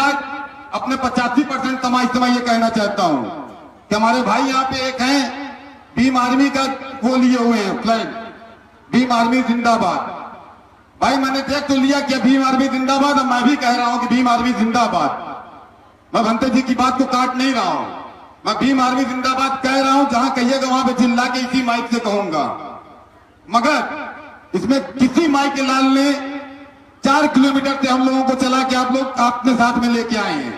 बाद अपने 85% तमाम ये कहना चाहता हूं कि हमारे भाई यहाँ पे एक हैं भीम आर्मी का वो लिए हुए हैं फ्लैग, भीम आर्मी जिंदाबाद। भाई मैंने देख तो लिया कि भीम आर्मी जिंदाबाद, और मैं भी कह रहा हूं कि भीम आर्मी जिंदाबाद। मैं भंते जी की बात को काट नहीं रहा हूं, मैं भीम आर्मी जिंदाबाद कह रहा हूं। जहां कहिएगा वहां पे चिल्ला के इसी माइक से कहूंगा। मगर इसमें किसी माइक के लाल ने 4 किलोमीटर से हम लोगों को चला के आप लोग अपने साथ में लेके आए हैं,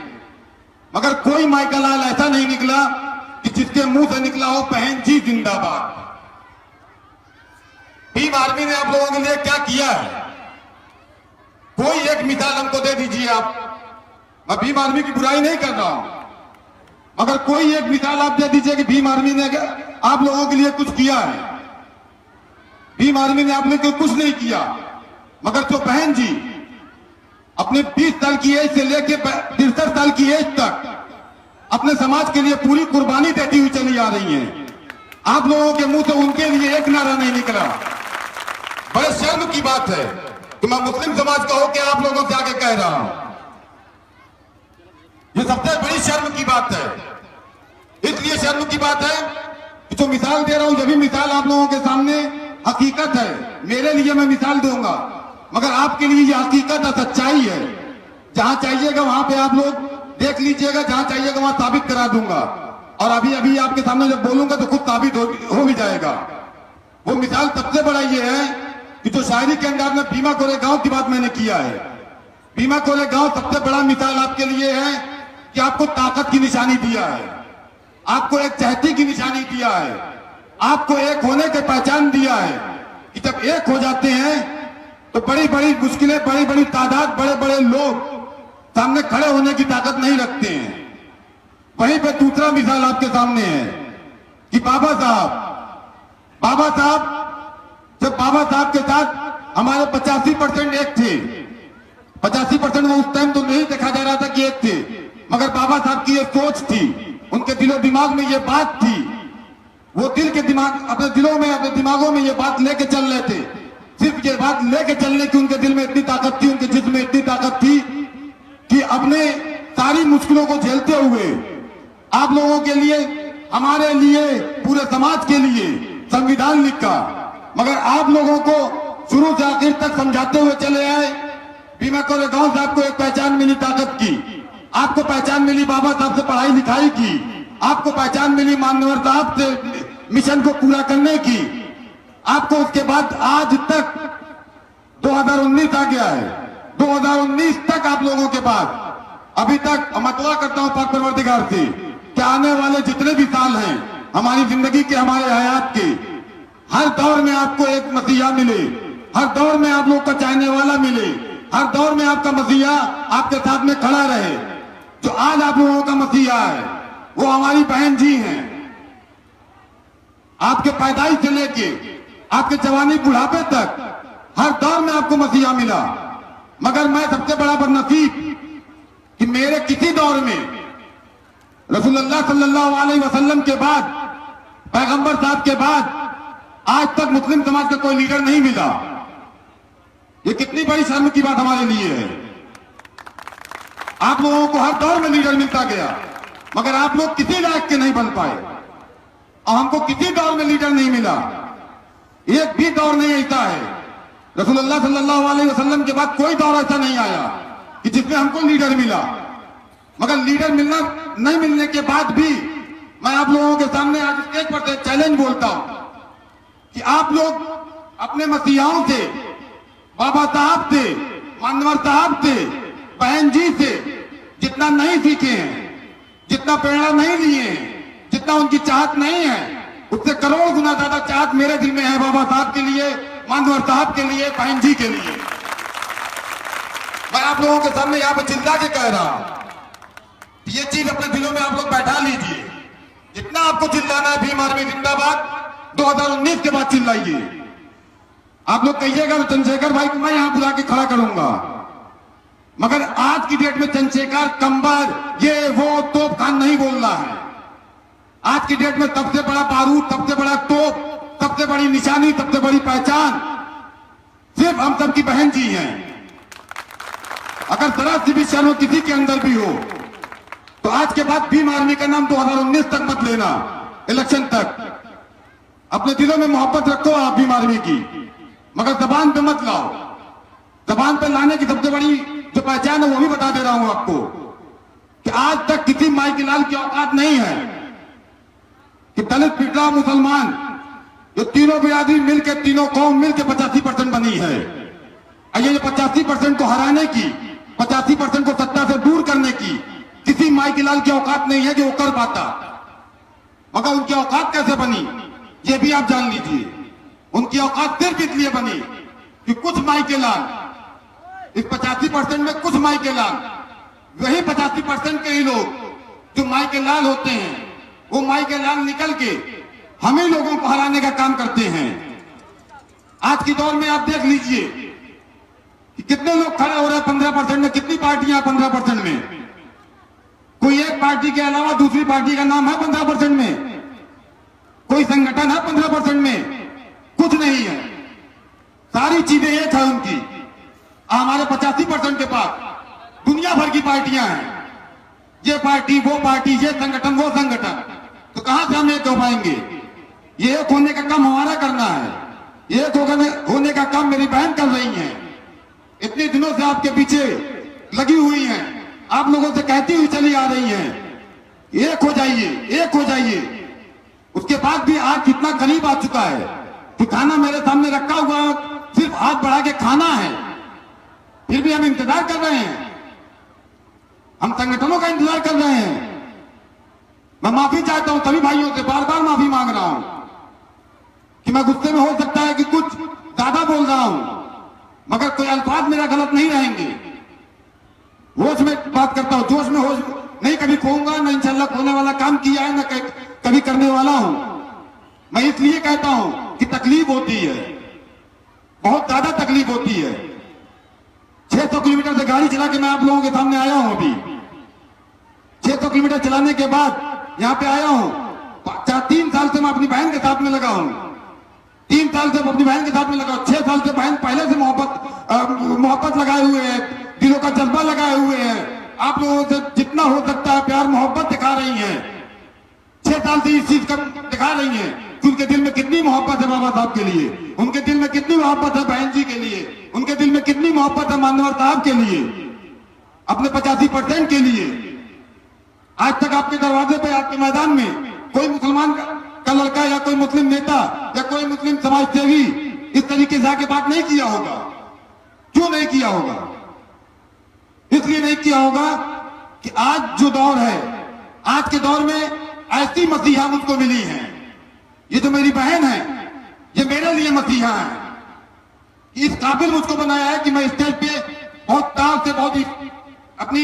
मगर कोई माइक का लाल ऐसा नहीं निकला कि जिसके मुंह से निकला हो बहन जी जिंदाबाद। भीम आर्मी ने आप लोगों के लिए क्या किया है, कोई एक मिसाल हमको दे दीजिए आप। मैं भीम आर्मी की बुराई नहीं कर रहा हूं, मगर कोई एक मिसाल आप दे दीजिए कि भीम आर्मी ने आप लोगों के लिए कुछ किया है। भीम आर्मी ने आप लोगों को कुछ नहीं किया, मगर जो बहन जी अपने 20 साल की एज से लेकर 63 साल की एज तक अपने समाज के लिए पूरी कुर्बानी देती हुई चली आ रही हैं, आप लोगों के मुंह से उनके लिए एक नारा नहीं निकला। बड़े शर्म की बात है कि मैं मुस्लिम समाज का होकर आप लोगों से आगे कह रहा हूं। ये सबसे बड़ी शर्म की बात है। इसलिए शर्म की बात है कि जो मिसाल दे रहा हूं, ये भी मिसाल आप लोगों के सामने हकीकत है। मेरे लिए मैं मिसाल दूंगा, मगर आपके लिए ये हकीकत और सच्चाई है। जहां चाहिएगा वहां पे आप लोग देख लीजिएगा, जहां चाहिएगा वहां साबित करा दूंगा। और अभी अभी आपके सामने जब बोलूंगा तो खुद साबित हो भी जाएगा। वो मिसाल सबसे बड़ा ये है कि जो शायरी के अंदर में भीमा कोरेगांव की बात मैंने किया है। भीमा कोरेगांव सबसे बड़ा मिसाल आपके लिए है कि आपको ताकत की निशानी दिया है, आपको एक चहती की निशानी दिया है, आपको एक होने की पहचान दिया है कि जब एक हो जाते हैं तो बड़ी बड़ी मुश्किलें, बड़ी बड़ी तादाद, बड़े बड़े लोग सामने खड़े होने की ताकत नहीं रखते हैं। वहीं पे दूसरा मिसाल आपके सामने है कि बाबा साहब जब बाबा साहब के साथ हमारे 85% एक थे। 85% वो उस टाइम तो नहीं देखा जा रहा था कि एक थे, मगर बाबा साहब की ये सोच थी, उनके दिलो दिमाग में ये बात थी। वो दिल के दिमाग अपने दिलों में, अपने दिमागों में ये बात लेके चल रहे थे। सिर्फ ये बात लेके चलने की उनके दिल में इतनी ताकत थी, उनके जिस्म में इतनी ताकत थी कि अपने सारी मुश्किलों को झेलते हुए आप लोगों के लिए, हमारे लिए, पूरे समाज के लिए संविधान लिखा। मगर आप लोगों को शुरू से आखिर तक समझाते हुए चले आए। भीमा कोरेगांव साहब को एक पहचान मिली ताकत की, आपको पहचान मिली बाबा साहब से पढ़ाई लिखाई की, आपको पहचान मिली मान्यवर साहब से मिशन को पूरा करने की। आपको उसके बाद आज तक 2019 आ गया है, 2019 तक आप लोगों के पास अभी तक मैं दुआ करता हूं पाक परवरदिगार से कि आने वाले जितने भी साल हैं हमारी जिंदगी के, हमारे हयात के, हर दौर में आपको एक मसीहा मिले, हर दौर में आप लोग का चाहने वाला मिले, हर दौर में आपका मसीहा आपके साथ में खड़ा रहे। जो आज आप लोगों का मसीहा है वो हमारी बहन जी हैं। आपके पैदाइश से लेके आपके जवानी बुढ़ापे तक हर दौर में आपको मसीहा मिला। मगर मैं सबसे बड़ा बदनसीब कि मेरे किसी दौर में रसूलुल्लाह सल्लल्लाहु अलैहि वसल्लम के बाद, पैगंबर साहब के बाद आज तक मुस्लिम समाज का कोई लीडर नहीं मिला। ये कितनी बड़ी शर्म की बात हमारे लिए है। आप लोगों को हर दौर में लीडर मिलता गया, मगर आप लोग किसी लायक के नहीं बन पाए और हमको किसी दौर में लीडर नहीं मिला। एक भी दौर नहीं ऐसा है, रसूलुल्लाह सल्लल्लाहु अलैहि वसल्लम के बाद कोई दौर ऐसा नहीं आया कि जिसमें हमको लीडर मिला। मगर लीडर मिलना नहीं मिलने के बाद भी मैं आप लोगों के सामने आज स्टेज पर से चैलेंज बोलता हूं कि आप लोग अपने मसीहाओं से, बाबा साहब से, मान्यवर साहब से, बहन जी से जितना नहीं सीखे हैं, जितना प्रेरणा नहीं लिए हैं, जितना उनकी चाहत नहीं है, उससे करोड़ गुना ज्यादा चाहत मेरे दिल में है बाबा साहब के लिए, मान्यवर साहब के लिए, बहन जी के लिए। मैं आप लोगों के सामने यहाँ पे चिल्ला के कह रहा हूं, ये चीज अपने दिलों में आप लोग बैठा लीजिए। जितना आपको चिल्लाना है भीम आर्मी जिंदाबाद 2019 के बाद चिल्लाइए। आप लोग कहिएगा तो चंद्रशेखर भाई को मैं यहां बुला के खड़ा करूंगा, मगर आज की डेट में चंद्रशेखर कंबर ये वो तोप खान नहीं बोल रहा है। आज की डेट में सबसे बड़ा बारूद, सबसे बड़ा तोप, सबसे बड़ी निशानी, सबसे बड़ी पहचान सिर्फ हम सबकी बहन जी हैं। अगर जरा सी भी शर्म किसी के अंदर भी हो तो आज के बाद भीम आर्मी का नाम 2019 तक मत लेना, इलेक्शन तक। अपने दिलों में मोहब्बत रखो आप भीम आर्मी की, मगर जबान पे मत लाओ। जबान पे लाने की सबसे बड़ी जो पहचान है वो भी बता दे रहा हूं आपको कि आज तक किसी माई के लाल की औकात नहीं है कि दलित, पिछड़ा, मुसलमान, जो तीनों बिरादरी मिलकर, तीनों कौम मिलकर 85% बनी है। ये 85% को हराने की, 85% को सत्ता से दूर करने की किसी माई के लाल की औकात नहीं है कि वो कर पाता। मगर उनकी औकात कैसे बनी ये भी आप जान लीजिए। उनकी औकात सिर्फ इसलिए बनी कि कुछ माई के लाल, इस 85% में कुछ माई के लाल, वही 85% के ही लोग जो माई के लाल होते हैं, वो माई के लाल निकल के हमें लोगों को हराने का काम करते हैं। आज के दौर में आप देख लीजिए कि कितने लोग खड़े हो रहे हैं 15% में, कितनी पार्टियां 15% में। कोई एक पार्टी के अलावा दूसरी पार्टी का नाम है 15% में? कोई संगठन है 15% में? कुछ नहीं है। सारी चीजें एक है उनकी। हमारे 85% के पास दुनिया भर की पार्टियां हैं, ये पार्टी वो पार्टी, ये संगठन वो संगठन। तो कहां से हम एक हो पाएंगे? ये एक होने का काम हमारा करना है। एक होने का काम मेरी बहन कर रही है, इतने दिनों से आपके पीछे लगी हुई हैं, आप लोगों से कहती हुई चली आ रही हैं, एक हो जाइए, एक हो जाइए। उसके बाद भी आज कितना करीब आ चुका है कि खाना मेरे सामने रखा हुआ, सिर्फ हाथ बढ़ा के खाना है, फिर भी हम इंतजार कर रहे हैं। हम संगठनों का इंतजार कर रहे हैं। मैं माफी चाहता हूं सभी भाइयों से, बार बार माफी मांग रहा हूं कि मैं गुस्से में हो सकता है कि कुछ ज्यादा बोल रहा हूं, मगर कोई अल्फाज मेरा गलत नहीं रहेंगे। होश में बात करता हूं, जोश में होश नहीं कभी खोऊंगा, न इंशाल्लाह खोने वाला काम किया है, न कभी करने वाला हूं। मैं इसलिए कहता हूं कि तकलीफ होती है, बहुत ज्यादा तकलीफ होती है। 600 किलोमीटर से गाड़ी चला के मैं आप लोगों के सामने आया हूं। अभी 600 किलोमीटर चलाने के बाद यहां पे आया हूं। 3 साल से मैं अपनी बहन के साथ में लगा हूं, 3 साल से अपनी बहन के साथ में लगा हूं। 6 साल से बहन पहले से मोहब्बत लगाए हुए है, दिलों का जज्बा लगाए हुए हैं। आप लोगों से जितना हो सकता है प्यार मोहब्बत दिखा रही हैं। 6 साल से इस चीज का दिखा रही हैं कि उनके दिल में कितनी मोहब्बत है बाबा साहब के लिए, उनके दिल में कितनी मोहब्बत है बहन जी के लिए, उनके दिल में कितनी मोहब्बत है मानवर साहब के लिए, अपने 85% के लिए। आज तक आपके दरवाजे पे, आपके मैदान में कोई मुसलमान का लड़का या कोई मुस्लिम नेता या कोई मुस्लिम समाज सेवी इस तरीके से आके बात नहीं किया होगा। क्यों नहीं किया होगा? इसलिए नहीं किया होगा कि आज जो दौर है, आज के दौर में ऐसी मसीहा मुझको मिली है। ये जो मेरी बहन है, ये मेरे लिए मसीहा है। इस काबिल मुझको बनाया है कि मैं स्टेज पे बहुत ताल से, बहुत अपनी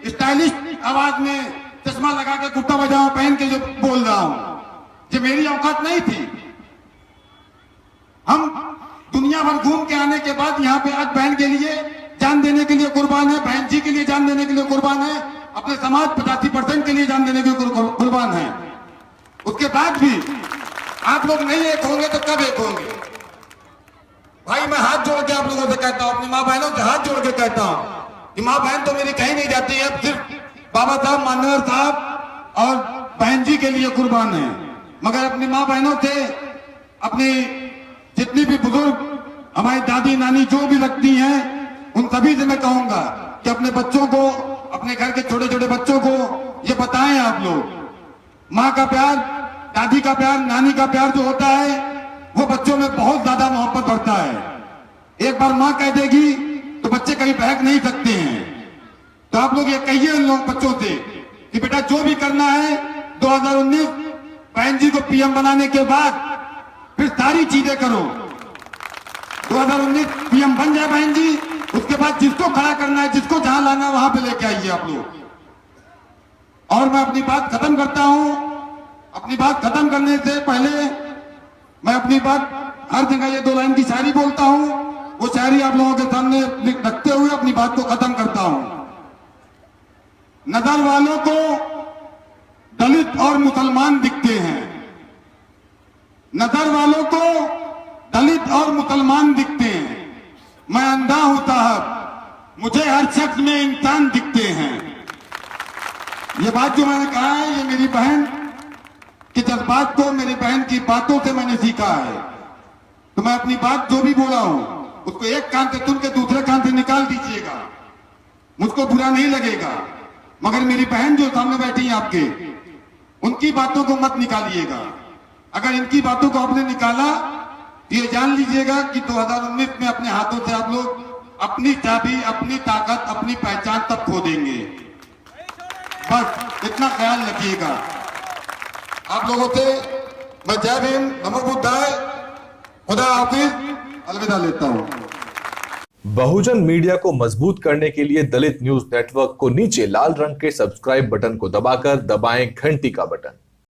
स्टाइलिश आवाज में चश्मा लगा के, कुर्ता पजामा पहन के जो बोल रहा हूं, ये मेरी औकात नहीं थी। हम दुनिया भर घूम के आने के बाद यहाँ पे आज बहन के लिए जान देने के लिए कुर्बान है, बहन जी के लिए जान देने के लिए कुर्बान है, अपने समाज 85% के लिए जान देने के लिए कुर्बान है। उसके बाद भी आप लोग नहीं एक होंगे तो कब एक होंगे? भाई मैं हाथ जोड़ के आप लोगों से कहता हूं, अपनी माँ बहनों से हाथ जोड़ के कहता हूं कि माँ बहन तो मेरी कहीं नहीं जाती है, अब सिर्फ बाबा साहब, मानवर साहब और बहन जी के लिए कुर्बान है। मगर अपनी माँ बहनों से, अपनी जितनी भी बुजुर्ग, हमारी दादी नानी जो भी लगती हैं, उन सभी से मैं कहूंगा कि अपने बच्चों को, अपने घर के छोटे छोटे बच्चों को ये बताएं आप लोग, माँ का प्यार, दादी का प्यार, नानी का प्यार जो होता है वो बच्चों में बहुत ज्यादा मोहब्बत बढ़ता है। एक बार माँ कह देगी तो बच्चे कहीं बहक नहीं सकते हैं। तो आप लोग ये कहिए उन लोग बच्चों से कि बेटा जो भी करना है 2019 बहन जी को पीएम बनाने के बाद फिर सारी चीजें करो। 2019 पीएम बन जाए बहन जी, उसके बाद जिसको खड़ा करना है, जिसको जहां लाना है वहां पे लेके आइए आप लोग। और मैं अपनी बात खत्म करता हूं। अपनी बात खत्म करने से पहले मैं अपनी बात हर जगह ये 2 लाइन की शायरी बोलता हूं, वो शायरी आप लोगों के सामने रखते हुए अपनी बात को खत्म करता हूं। नजर वालों को दलित और मुसलमान दिखते हैं, नजर वालों को दलित और मुसलमान दिखते हैं। मैं अंधा हूं साहब, मुझे हर शख्स में इंसान दिखते हैं। ये बात जो मैंने कहा है, ये मेरी बहन के जज्बात को, मेरी बहन की बातों से मैंने सीखा है। तो मैं अपनी बात जो भी बोला हूं उसको एक कान से सुन के दूसरे कान से निकाल दीजिएगा, मुझको बुरा नहीं लगेगा। मगर मेरी बहन जो सामने बैठी है आपके, उनकी बातों को मत निकालिएगा। अगर इनकी बातों को आपने निकाला तो ये जान लीजिएगा कि 2019 में अपने हाथों से आप लोग अपनी चाबी, अपनी ताकत, अपनी पहचान तब खो देंगे। बस इतना ख्याल रखिएगा। आप लोगों से मैं जय भीम, नमो बुद्धाय, खुदा हाफिज, अलविदा लेता हूं। बहुजन मीडिया को मजबूत करने के लिए दलित न्यूज नेटवर्क को नीचे लाल रंग के सब्सक्राइब बटन को दबाकर दबाएं घंटी का बटन।